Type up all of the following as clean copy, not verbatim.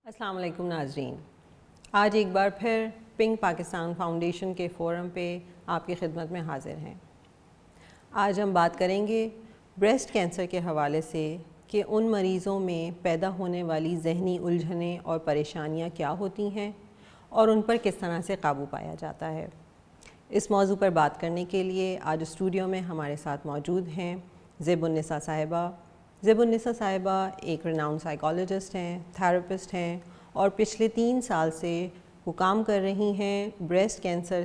السلام علیکم ناظرین، آج ایک بار پھر پنک پاکستان فاؤنڈیشن کے فورم پہ آپ کی خدمت میں حاضر ہیں۔ آج ہم بات کریں گے بریسٹ کینسر کے حوالے سے کہ ان مریضوں میں پیدا ہونے والی ذہنی الجھنیں اور پریشانیاں کیا ہوتی ہیں اور ان پر کس طرح سے قابو پایا جاتا ہے۔ اس موضوع پر بات کرنے کے لیے آج اسٹوڈیو میں ہمارے ساتھ موجود ہیں زیب النساء صاحبہ۔ زیب النساء صاحبہ ایک ریناؤنڈ سائیکالوجسٹ ہیں، تھراپسٹ ہیں اور پچھلے 3 سال سے وہ کام کر رہی ہیں بریسٹ کینسر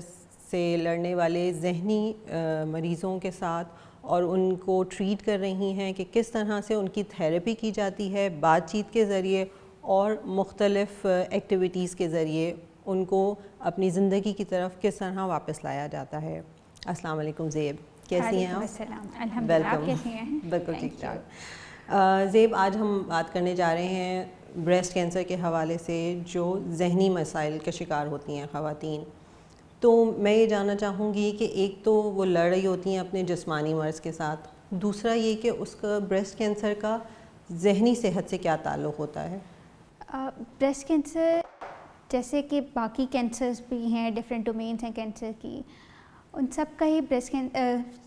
سے لڑنے والے ذہنی مریضوں کے ساتھ، اور ان کو ٹریٹ کر رہی ہیں کہ کس طرح سے ان کی تھیراپی کی جاتی ہے بات چیت کے ذریعے اور مختلف ایکٹیویٹیز کے ذریعے ان کو اپنی زندگی کی طرف کس طرح واپس لایا جاتا ہے۔ السلام علیکم زیب، کیسی ہیں آپ؟ ویلکم۔ کیسی ہیں؟ بالکل ٹھیک ٹھاک۔ زیب، آج ہم بات کرنے جا رہے ہیں بریسٹ کینسر کے حوالے سے جو ذہنی مسائل کا شکار ہوتی ہیں خواتین۔ تو میں یہ جاننا چاہوں گی کہ ایک تو وہ لڑ رہی ہوتی ہیں اپنے جسمانی مرض کے ساتھ، دوسرا یہ کہ اس کا بریسٹ کینسر کا ذہنی صحت سے کیا تعلق ہوتا ہے؟ بریسٹ کینسر جیسے کہ باقی کینسرز بھی ہیں، ڈفرینٹ ڈومینس ہیں کینسر کی، ان سب کا ہی بریسٹ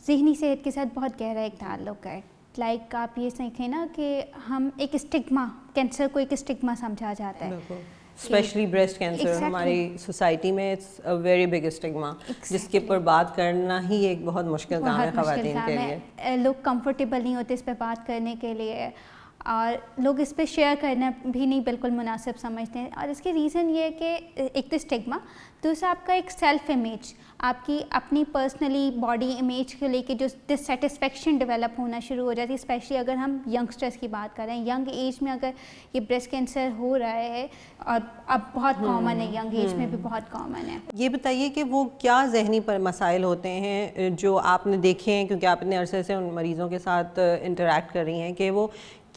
ذہنی صحت کے ساتھ بہت گہرا ایک تعلق ہے۔ لائک آپ یہ سیکھیں نا کہ ہم ایک اسٹگما، کینسر کو ایک اسٹگما سمجھا جاتا ہے، اسپیشلی بریسٹ کینسر ہماری سوسائٹی میں it's a very big stigma, جس کے اوپر بات کرنا ہی ایک بہت مشکل کام ہے خواتین کے لیے۔ لوگ کمفرٹیبل نہیں ہوتے اس پہ بات کرنے کے لیے، اور لوگ اس پہ شیئر کرنا بھی نہیں بالکل مناسب سمجھتے ہیں، اور اس کے ریزن یہ ہے کہ ایک تو اسٹگما، دوسرا آپ کا ایک سیلف امیج، آپ کی اپنی پرسنلی باڈی امیج کو لے کے جو ڈسسیٹسفیکشن ڈیولپ ہونا شروع ہو جاتی ہے، اسپیشلی اگر ہم ینگسٹرس کی بات کر رہے ہیں۔ ینگ ایج میں اگر یہ بریسٹ کینسر ہو رہا ہے، اور اب بہت کامن ہے، ینگ ایج میں بھی بہت کامن ہے۔ یہ بتائیے کہ وہ کیا ذہنی مسائل ہوتے ہیں جو آپ نے دیکھے ہیں، کیونکہ آپ اتنے عرصے سے ان مریضوں کے ساتھ انٹریکٹ کر رہی ہیں، کہ وہ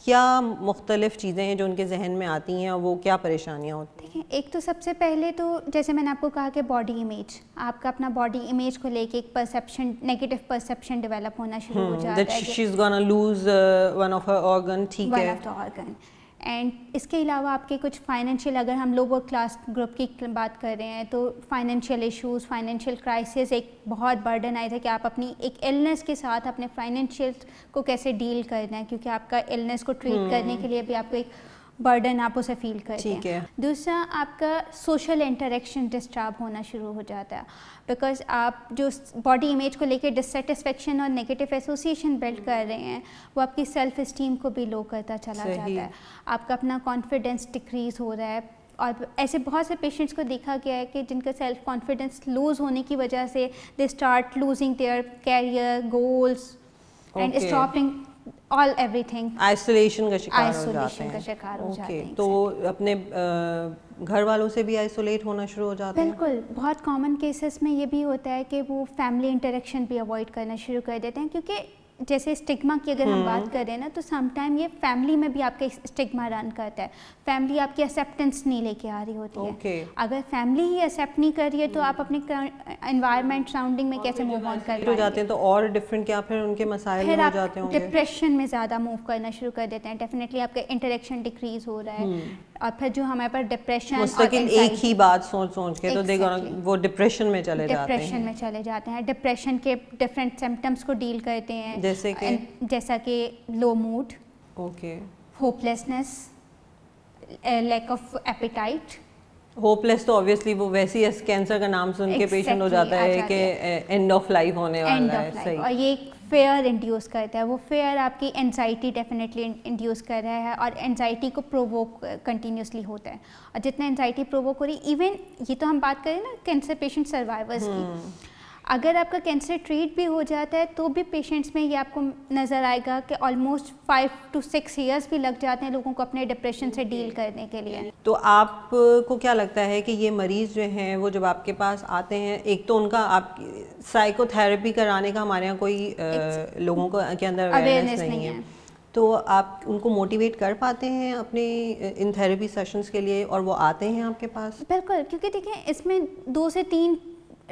کیا مختلف چیزیں ہیں جو ان کے ذہن میں آتی ہیں اور وہ کیا پریشانیاں ہوتی ہیں؟ دیکھیں، ایک تو سب سے پہلے تو جیسے میں نے آپ کو کہا کہ باڈی امیج، آپ کا اپنا باڈی امیج کو لے کے ایک پرسیپشن، نیگیٹو پرسیپشن ڈیولپ ہونا شروع ہو جاتا ہے that she's gonna lose one of her organ، ٹھیک ہے، one of the organ۔ And اس کے علاوہ آپ کے کچھ فائنینشیل، اگر ہم لوور کلاس گروپ کی بات کر رہے ہیں تو فائنینشیل ایشوز، فائنینشیل کرائسس ایک بہت برڈن آیا تھا کہ آپ اپنی ایک النس کے ساتھ اپنے فائنینشیل کو کیسے ڈیل کرنا ہے، کیونکہ آپ کا النس کو ٹریٹ کرنے کے لیے بھی آپ کو ایک برڈن آپ اسے فیل کرتے ہیں۔ دوسرا، آپ کا سوشل انٹریکشن ڈسٹرب ہونا شروع ہو جاتا ہے، بیکاز آپ جو باڈی امیج کو لے کے ڈسسیٹسفیکشن اور نیگیٹو ایسوسیشن بلڈ کر رہے ہیں، وہ آپ کی سیلف اسٹیم کو بھی لو کرتا چلا جاتا ہے، آپ کا اپنا کانفیڈنس ڈکریز ہو رہا ہے۔ اور ایسے بہت سے پیشنٹس کو دیکھا گیا ہے کہ جن کا سیلف کانفیڈنس لوز ہونے کی وجہ سے they start losing their career goals and stopping all ایوری تھنگ، آئسولیشن کا شکار ہو جاتے ہیں۔ تو اپنے گھر والوں سے بھی آئسولیٹ ہونا شروع ہو جاتے ہیں۔ بالکل، بہت کامن کیسز میں یہ بھی ہوتا ہے کہ وہ فیملی انٹریکشن بھی اوائڈ کرنا شروع کر دیتے ہیں، کیونکہ جیسے اسٹگما کی اگر ہم بات کریں نا، تو سم ٹائم یہ فیملی میں بھی آپ کا اسٹگما رن کرتا ہے، فیملی آپ کی ایکسیپٹنس نہیں لے کے آ رہی ہوتی ہے۔ اگر فیملی ہی ایکسیپٹ نہیں کر رہی ہے تو آپ اپنے انوائرمنٹ سراؤنڈنگ میں کیسے موو آن کر جاتے ہیں؟ تو اور ڈفرینٹ کیا پھر ان کے مسائل ہو جاتے ہوں گے؟ ڈپریشن میں زیادہ موو کرنا شروع کر دیتے ہیں، ڈیفینیٹلی آپ کا انٹریکشن ڈکریز ہو رہا ہے، اور پھر جو ہمارے پاس ڈپریشن مستقل ایک ہی بات سوچ کے تو وہ ڈپریشن میں چلے جاتے ہیں۔ ڈپریشن کے ڈفرینٹ سمپٹمس کو ڈیل کرتے ہیں، جیسا کہ low mood, hopelessness, lack of appetite. Hopeless تو obviously وہ ویسی کینسر کا نام سن کے پیشنٹ ہو جاتا ہے کہ اینڈ آف لائف ہونے والا ہے، اور یہ ایک فیئر انڈیوس کرتا ہے، وہ فیئر آپ کی انزائٹی ڈیفینیٹلی انڈیوس کر رہا ہے، اور انزائٹی کو پرووک کنٹینیوسلی ہوتا ہے، اور جتنا انزائٹی پرووک ہو رہی، ایون یہ تو ہم بات کریں نا کینسر پیشنٹ سروائیورس کی، اگر آپ کا کینسر ٹریٹ بھی ہو جاتا ہے تو بھی پیشنٹس میں یہ آپ کو نظر آئے گا کہ آلموسٹ 5 to 6 ایئرس بھی لگ جاتے ہیں لوگوں کو اپنے ڈپریشن سے ڈیل کرنے کے لیے۔ تو آپ کو کیا لگتا ہے کہ یہ مریض جو ہیں وہ جب آپ کے پاس آتے ہیں، ایک تو ان کا آپ سائیکو تھراپی کرانے کا ہمارے یہاں کوئی لوگوں کو کے اندر اویئرنیس نہیں ہے، تو آپ ان کو موٹیویٹ کر پاتے ہیں اپنے ان تھراپی سیشنز کے لیے، اور وہ آتے ہیں آپ کے پاس؟ بالکل، کیونکہ دیکھیں اس میں 2 سے 3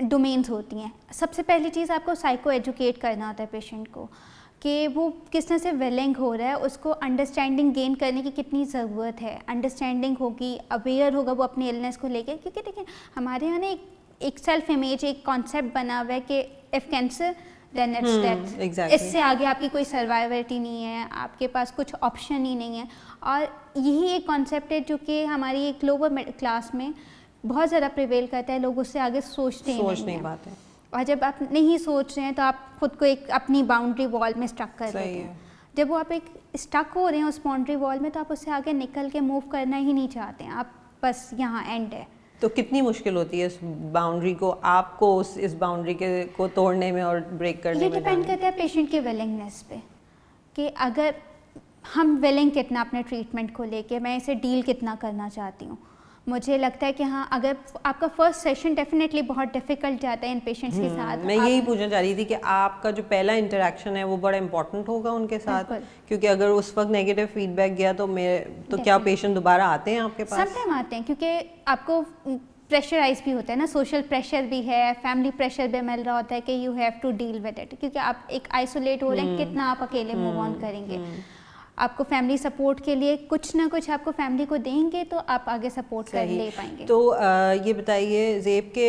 ڈومینس ہوتی ہیں۔ سب سے پہلی چیز آپ کو سائیکو ایجوکیٹ کرنا ہوتا ہے پیشنٹ کو، کہ کہ وہ کس طرح سے ویلنگ ہو رہا ہے, اس کو انڈرسٹینڈنگ گین کرنے کی کتنی ضرورت ہے, انڈرسٹینڈنگ ہوگی, اویئر ہوگا وہ اپنی النس کو لے کے. کیونکہ دیکھیں ہمارے یہاں نا ایک سیلف امیج, ایک کانسیپٹ بنا ہوا ہے کہ if cancer then it's death, اس سے آگے آپ کی کوئی سروائیورٹی نہیں ہے, آپ کے پاس کچھ آپشن ہی نہیں ہے. اور یہی ایک کانسیپٹ ہے جو کہ ہماری ایک لوور کلاس میں بہت زیادہ پریویل کرتا ہے, لوگ اس سے آگے سوچتے ہی نہیں ہیں. اور جب آپ نہیں سوچ رہے ہیں تو آپ خود کو ایک اپنی باؤنڈری وال میں اسٹک کر دیتے ہیں. جب وہ آپ ایک اسٹک ہو رہے ہیں اس باؤنڈری وال میں, تو آپ اس سے آگے نکل کے موو کرنا ہی نہیں چاہتے ہیں, آپ بس یہاں اینڈ ہے. تو کتنی مشکل ہوتی ہے اس باؤنڈری کو, آپ کو اس باؤنڈری کو توڑنے میں اور بریک کرنے میں؟ یہ ڈپینڈ کرتا ہے پیشنٹ کی ولنگنیس پہ, کہ اگر ہم ولنگ کتنا اپنے ٹریٹمنٹ کو لے کے, میں اسے ڈیل کتنا کرنا چاہتی ہوں. مجھے لگتا ہے کہ ہاں اگر آپ کا فرسٹ سیشن ڈیفینیٹلی بہت ڈیفیکلٹ جاتا ہے ان پیشنٹس کے ساتھ. میں یہی پوچھنا چاہ رہی تھی کہ آپ کا جو پہلا انٹریکشن ہے وہ بڑا امپورٹنٹ ہوگا ان کے ساتھ, کیونکہ اگر اس وقت نیگیٹو فیڈ بیک گیا تو کیا پیشنٹ دوبارہ آتے ہیں آپ کے پاس؟ سم ٹائم آتے ہیں, کیونکہ آپ کو پریشرائز بھی ہوتا ہے نا, سوشل پریشر بھی ہے, فیملی پریشر بھی مل رہا ہوتا ہے کہ you have to deal with it, کیونکہ آپ ایک آئسولیٹ ہو رہے ہیں, کتنا آپ اکیلے موو آن کریں گے. آپ کو فیملی سپورٹ کے لیے کچھ نہ کچھ آپ کو فیملی کو دیں گے تو آپ آگے سپورٹ کر لے پائیں گے. تو یہ بتائیے زیب کہ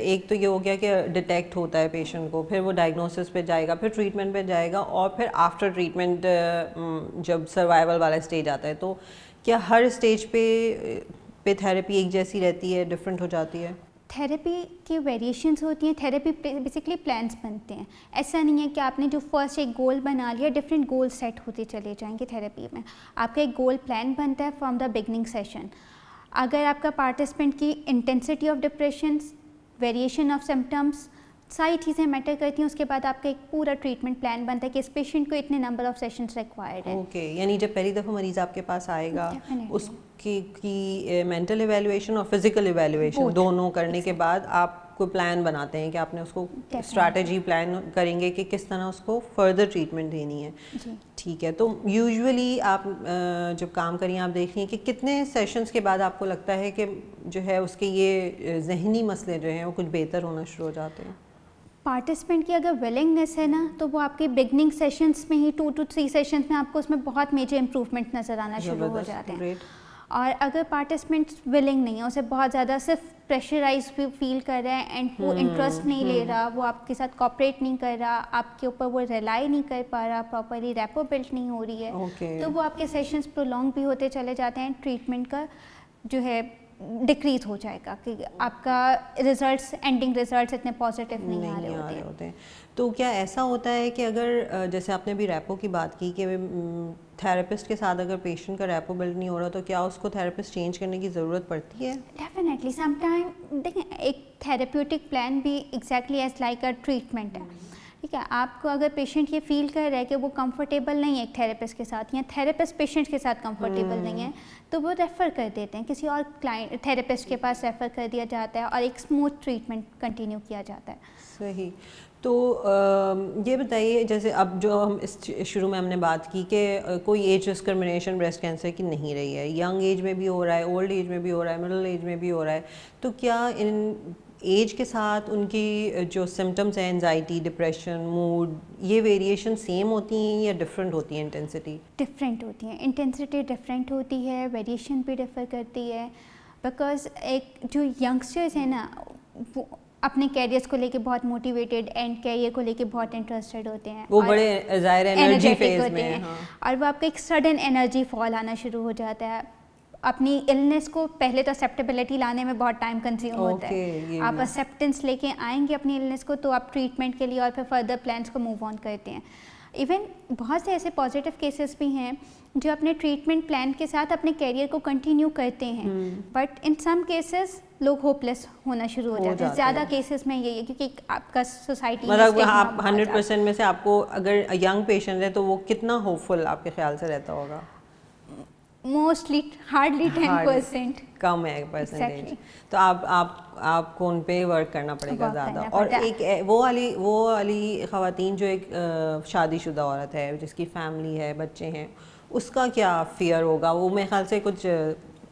ایک تو یہ ہو گیا کہ ڈیٹیکٹ ہوتا ہے پیشنٹ کو, پھر وہ ڈائگنوسس پہ جائے گا, پھر ٹریٹمنٹ پہ جائے گا, اور پھر آفٹر ٹریٹمنٹ جب سروائیول والا اسٹیج آتا ہے, تو کیا ہر اسٹیج پہ تھیراپی ایک جیسی رہتی ہے, ڈفرینٹ ہو جاتی ہے؟ تھیراپی کی ویریشنس ہوتی ہیں, تھیراپی بیسکلی پلانس بنتے ہیں. ایسا نہیں ہے کہ آپ نے جو فرسٹ ایک گول بنا لیا, ڈفرینٹ گول سیٹ ہوتے چلے جائیں گے تھیراپی میں. آپ کا ایک گول پلان بنتا ہے فرام دا بگننگ سیشن. اگر آپ کا پارٹیسپینٹ کی intensity of depressions, variation of symptoms, ساری چیزیں میٹر کرتی ہیں, اس کے بعد آپ کا ایک پورا ٹریٹمنٹ پلان بنتا ہے کہ اس پیشنٹ کو اتنے نمبر آف سیشنس ریکوائرڈ ہے. اوکے, یعنی جب پہلی دفعہ مریض آپ کے پاس آئے گا, اس کی مینٹل ایویلویشن اور فزیکل ایویلویشن دونوں کرنے کے بعد آپ کو پلان بناتے ہیں کہ آپ نے اس کو اسٹریٹجی پلان کریں گے کہ کس طرح اس کو فردر ٹریٹمنٹ دینی ہے. ٹھیک ہے, تو یوزولی آپ جب کام کریں آپ دیکھ رہی ہیں کہ کتنے سیشنز کے بعد آپ کو لگتا ہے کہ جو ہے اس کے یہ ذہنی مسئلے جو ہیں وہ کچھ بہتر ہونا شروع ہو جاتے ہیں؟ پارٹیسپینٹ کی اگر ولنگنیس ہے نا, تو وہ آپ کے بگننگ سیشنس میں ہی 2 to 3 سیشنس میں آپ کو اس میں بہت میجر امپروومنٹ نظر آنا شروع ہو جاتے ہیں. اور اگر پارٹیسپینٹ ولنگ نہیں ہے, اسے بہت زیادہ صرف پریشرائز بھی فیل کر رہا ہے اینڈ وہ انٹرسٹ نہیں لے رہا, وہ آپ کے ساتھ کوآپریٹ نہیں کر رہا, آپ کے اوپر وہ ریلائی نہیں کر پا رہا, پراپرلی ریپو بلڈ نہیں ہو رہی ہے, تو وہ آپ کے سیشنز پرولونگ بھی ہوتے چلے جاتے ہیں. ٹریٹمنٹ کا جو ہے ڈکریز ہو جائے گا, کہ آپ کا ریزلٹس, اینڈنگ ریزلٹس اتنے پازیٹیو نہیں آ رہے ہوتے ہیں. تو کیا ایسا ہوتا ہے کہ اگر جیسے آپ نے ابھی ریپو کی بات کی کہ تھراپسٹ کے ساتھ اگر پیشنٹ کا ریپو بلڈ نہیں ہو رہا, تو کیا اس کو تھراپسٹ چینج کرنے کی ضرورت پڑتی ہے؟ ڈیفینیٹلی. سم ٹائم دیکھیں ایک تھراپیوٹک پلان بھی exactly as like a treatment ہے. ٹھیک ہے, آپ کو اگر پیشنٹ یہ فیل کر رہا ہے کہ وہ کمفرٹیبل نہیں ہے ایک تھراپسٹ کے ساتھ, یا تھراپسٹ پیشنٹ کے ساتھ کمفرٹیبل نہیں ہے, تو وہ ریفر کر دیتے ہیں کسی اور کلائنٹ تھراپسٹ کے پاس, ریفر کر دیا جاتا ہے اور ایک اسموتھ ٹریٹمنٹ کنٹینیو کیا جاتا ہے. صحیح. تو یہ بتائیے, جیسے اب جو ہم اس شروع میں ہم نے بات کی کہ کوئی ایج ڈسکرمنیشن بریسٹ کینسر کی نہیں رہی ہے, ینگ ایج میں بھی ہو رہا ہے, اولڈ ایج میں بھی ہو رہا ہے, مڈل ایج میں بھی ہو رہا ہے, تو کیا ان ایج کے ساتھ ان کی جو سمٹمس ہیں, انزائٹی, ڈپریشن, موڈ, یہ ویریشن سیم ہوتی ہیں یا ڈفرینٹ ہوتی ہیں انٹینسٹی؟ ڈفرینٹ ہوتی ہیں, انٹینسٹی ڈفرینٹ ہوتی ہے, ویریشن بھی ڈفر کرتی ہے. بیکاز ایک جو ینگسٹرز ہیں نا, وہ اپنے کیریئرس کو لے کے بہت موٹیویٹیڈ اینڈ کیریئر کو لے کے بہت انٹرسٹڈ ہوتے ہیں, وہ بڑے ظاہر انرجی فیز میں ہیں, اور وہ آپ کا ایک سڈن انرجی فال آنا شروع ہو جاتا ہے. اپنی النس کو پہلے تو ایکسیپٹیبلٹی لانے میں بہت ٹائم کنزیوم ہوتا ہے. آپ ایکسیپٹنس لے کے آئیں گے اپنی النس کو, تو آپ ٹریٹمنٹ کے لیے اور پھر فردر پلانس کو موو آن کرتے ہیں. ایون بہت سے ایسے پازیٹیو کیسز بھی ہیں جو اپنے ٹریٹمنٹ پلان کے ساتھ اپنے کیریئر کو کنٹینیو کرتے ہیں, بٹ ان سم کیسز لوگ ہوپ لیس ہونا شروع ہو جاتے ہیں. زیادہ کیسز میں یہی ہے کیونکہ آپ کا سوسائٹی مطلب آپ 100% میں سے آپ کو اگر ینگ پیشنٹ ہے تو وہ کتنا ہوپ فل آپ کے خیال سے رہتا ہوگا؟ Mostly hardly 10%. کم ہے پرسنٹیج. تو آپ کو ان پہ ورک کرنا پڑے گا زیادہ. اور ایک وہ والی خواتین جو ایک شادی شدہ عورت ہے جس کی فیملی ہے, بچے ہیں, اس کا کیا فیئر ہوگا؟ وہ میرے خیال سے کچھ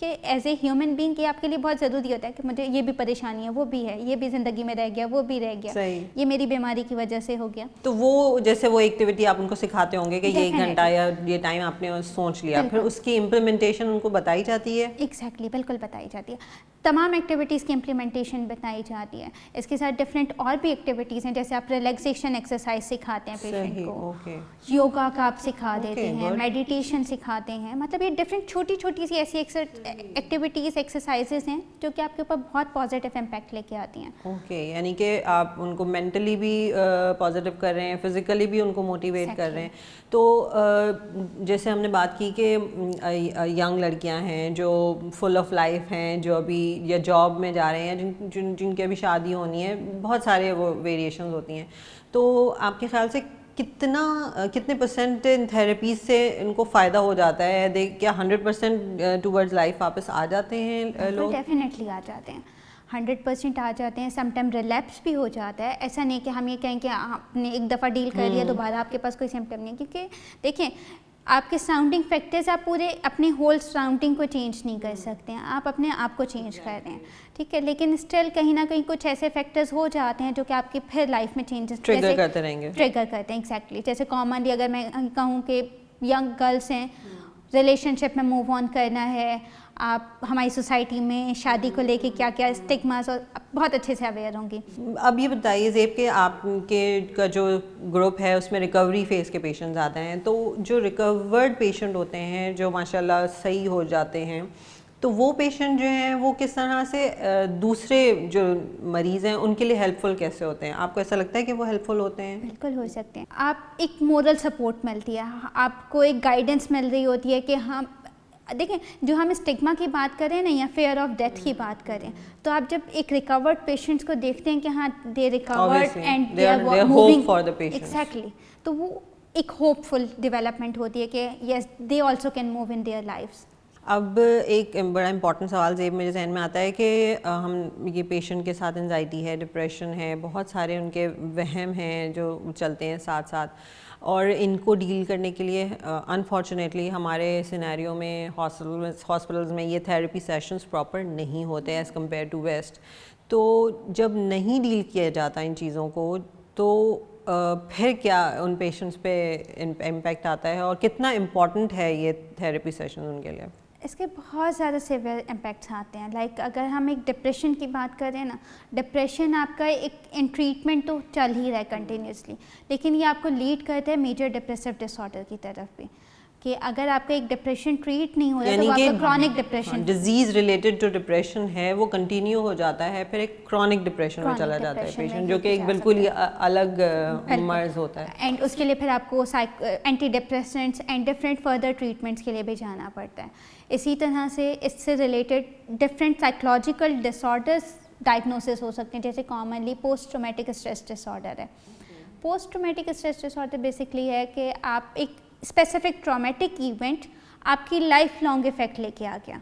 کہ ایز اے ہیومن بینگ یہ آپ کے لیے بہت ضروری ہوتا ہے کہ مجھے یہ بھی پریشانی ہے، وہ بھی ہے، یہ بھی زندگی میں رہ گیا، وہ بھی رہ گیا، یہ میری بیماری کی وجہ سے ہو گیا. تو وہ جیسے وہ ایکٹیویٹی آپ ان کو سکھاتے ہوں گے کہ یہ 1 گھنٹہ یا یہ ٹائم آپ نے سوچ لیا، پھر اس کی امپلیمنٹیشن ان کو بتائی جاتی ہے؟ ایگزیکٹلی، بالکل بتائی جاتی ہے. تمام ایکٹیویٹیز کی امپلیمنٹیشن بتائی جاتی ہے. اس کے ساتھ ڈفرینٹ اور بھی ایکٹیویٹیز ہیں، جیسے آپ ریلیکسیشن ایکسرسائز سکھاتے ہیں پیشنٹ کو، یوگا کا آپ سکھا دیتے ہیں، میڈیٹیشن سکھاتے ہیں. مطلب یہ ڈفرینٹ چھوٹی چھوٹی سی ایسی ایکٹیویٹیز ایکسرسائزز ہیں جو کہ آپ کے اوپر بہت پازیٹیو امپیکٹ لے کے آتی ہیں. اوکے، یعنی کہ آپ ان کو مینٹلی بھی پازیٹیو کر رہے ہیں، فزیکلی بھی ان کو موٹیویٹ کر رہے ہیں. تو جیسے ہم نے بات کی کہ ینگ لڑکیاں ہیں جو فل آف لائف ہیں، جو ابھی یا جاب میں جا رہے ہیں، جن کی ابھی شادی ہونی ہے، بہت سارے وہ ویریشنز ہوتی ہیں، تو آپ کے خیال سے کتنے پرسینٹ ان تھراپیز سے ان کو فائدہ ہو جاتا ہے؟ کیا 100% ٹورڈز لائف واپس آ جاتے ہیں لوگ؟ ڈیفینیٹلی آ جاتے ہیں، 100% آ جاتے ہیں. سم ٹائم ریلیپس بھی ہو جاتا ہے. ایسا نہیں کہ ہم یہ کہیں کہ آپ نے ایک دفعہ ڈیل کر لیا دوبارہ آپ کے پاس کوئی سمٹم نہیں، کیونکہ دیکھیں آپ کے سراؤنڈنگ فیکٹرز، آپ پورے اپنے ہول سراؤنڈنگ کو چینج نہیں کر سکتے ہیں، آپ اپنے آپ کو چینج کر رہے ہیں، ٹھیک ہے، لیکن اسٹل کہیں نہ کہیں کچھ ایسے فیکٹرز ہو جاتے ہیں جو کہ آپ کی پھر لائف میں چینجز ٹریگر کرتے رہیں گے، ٹریگر کرتے ہیں. ایگزیکٹلی، جیسے کامنلی اگر میں کہوں کہ ینگ گرلس ہیں، ریلیشن شپ میں موو آن کرنا ہے، آپ ہماری سوسائٹی میں شادی کو لے کے کیا کیا اسٹگماز، اور بہت اچھے سے اویئر ہوں گی. اب یہ بتائیے زیب کہ آپ کے کا جو گروپ ہے اس میں ریکوری فیز کے پیشنٹس آتے ہیں، تو جو ریکورڈ پیشنٹ ہوتے ہیں جو ماشاء اللہ صحیح ہو جاتے ہیں، تو وہ پیشنٹ جو ہیں وہ کس طرح سے دوسرے جو مریض ہیں ان کے لیے ہیلپ فل کیسے ہوتے ہیں؟ آپ کو ایسا لگتا ہے کہ وہ ہیلپ فل ہوتے ہیں؟ بالکل ہو سکتے ہیں. آپ ایک مورل سپورٹ ملتی ہے، آپ کو ایک گائیڈنس مل رہی ہوتی ہے کہ ہم دیکھیں جو ہم اسٹگما کی بات کریں نا یا فیئر آف ڈیتھ کی بات کریں، تو آپ جب ایک ریکورڈ پیشنٹس کو دیکھتے ہیں کہ ہاں they record and they are moving for the patient, exactly, تو وہ ایک ہوپ فل ڈیولپمنٹ ہوتی ہے کہ yes they also can move in their lives. اب ایک بڑا امپورٹنٹ سوال زیب میرے ذہن میں آتا ہے کہ ہم یہ پیشنٹ کے ساتھ انزائٹی ہے، ڈپریشن ہے، بہت سارے ان کے وہم ہیں جو چلتے ہیں ساتھ ساتھ، اور ان کو ڈیل کرنے کے لیے انفارچونیٹلی ہمارے سینیریو میں ہاسپٹلز میں یہ تھراپی سیشنز پراپر نہیں ہوتے ایز کمپیئر ٹو ویسٹ. تو جب نہیں ڈیل کیا جاتا ان چیزوں کو تو پھر کیا ان پیشنٹس پہ امپیکٹ آتا ہے، اور کتنا امپورٹنٹ ہے یہ تھراپی سیشن ان کے لیے؟ اس کے بہت زیادہ سیویئر امپیکٹس آتے ہیں. لائک اگر ہم ایک ڈپریشن کی بات کریں نا، ڈپریشن آپ کا ایک ان ٹریٹمنٹ تو چل ہی رہا ہے کنٹینیوسلی، لیکن یہ آپ کو لیڈ کرتا ہے میجر ڈپریسو ڈس آرڈر کی طرف بھی، کہ اگر آپ کا ایک ڈپریشن ٹریٹ نہیں ہو رہا تو آپ کا کرونک ڈپریشن، ڈیزیز ریلیٹڈ جو ڈپریشن ہے وہ کنٹینیو ہو جاتا ہے، پھر ایک کرونک ڈپریشن میں چلا جاتا ہے پیشنٹ، جو کہ ایک بالکل ہی الگ مرض ہوتا ہے. اینڈ اس کے لیے پھر آپ کو antidepressants and different further treatments کے لیے بھی جانا پڑتا ہے. اسی طرح سے اس سے related different psychological disorders diagnosis ہو سکتے ہیں، جیسے commonly post traumatic stress disorder ہے. Post traumatic stress disorder basically ہے کہ آپ ایک اسپیسیفک ٹرامیٹک ایونٹ آپ کی لائف لانگ افیکٹ لے کے آ گیا،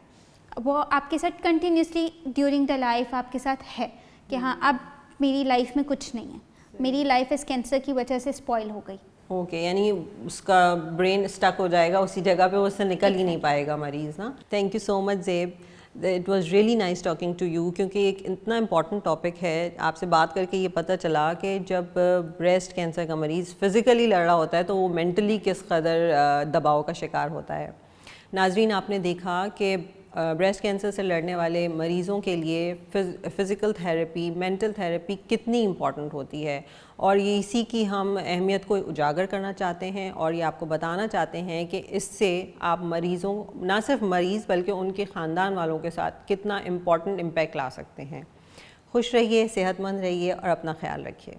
وہ آپ کے ساتھ کنٹینیوسلی ڈیورنگ دا لائف آپ کے ساتھ ہے کہ ہاں اب میری لائف میں کچھ نہیں ہے، میری لائف اس کینسر کی وجہ سے اسپوائل ہو گئی. اوکے، یعنی اس کا برین اسٹک ہو جائے گا اسی جگہ پہ، وہ اس سے نکل ہی نہیں پائے گا مریض نا. Thank you so much Zeb, it was really nice talking to you, کیونکہ ایک اتنا امپورٹنٹ ٹاپک ہے. آپ سے بات کر کے یہ پتہ چلا کہ جب بریسٹ کینسر کا مریض فزیکلی لڑ رہا ہوتا ہے تو وہ مینٹلی کس قدر دباؤ کا شکار ہوتا ہے. ناظرین، آپ نے دیکھا کہ بریسٹ کینسر سے لڑنے والے مریضوں کے لیے فزیکل تھراپی، مینٹل تھراپی کتنی امپورٹنٹ ہوتی ہے، اور یہ اسی کی ہم اہمیت کو اجاگر کرنا چاہتے ہیں، اور یہ آپ کو بتانا چاہتے ہیں کہ اس سے آپ مریضوں، نہ صرف مریض بلکہ ان کے خاندان والوں کے ساتھ کتنا امپورٹنٹ امپیکٹ لا سکتے ہیں. خوش رہیے، صحت مند رہیے اور اپنا خیال رکھیے.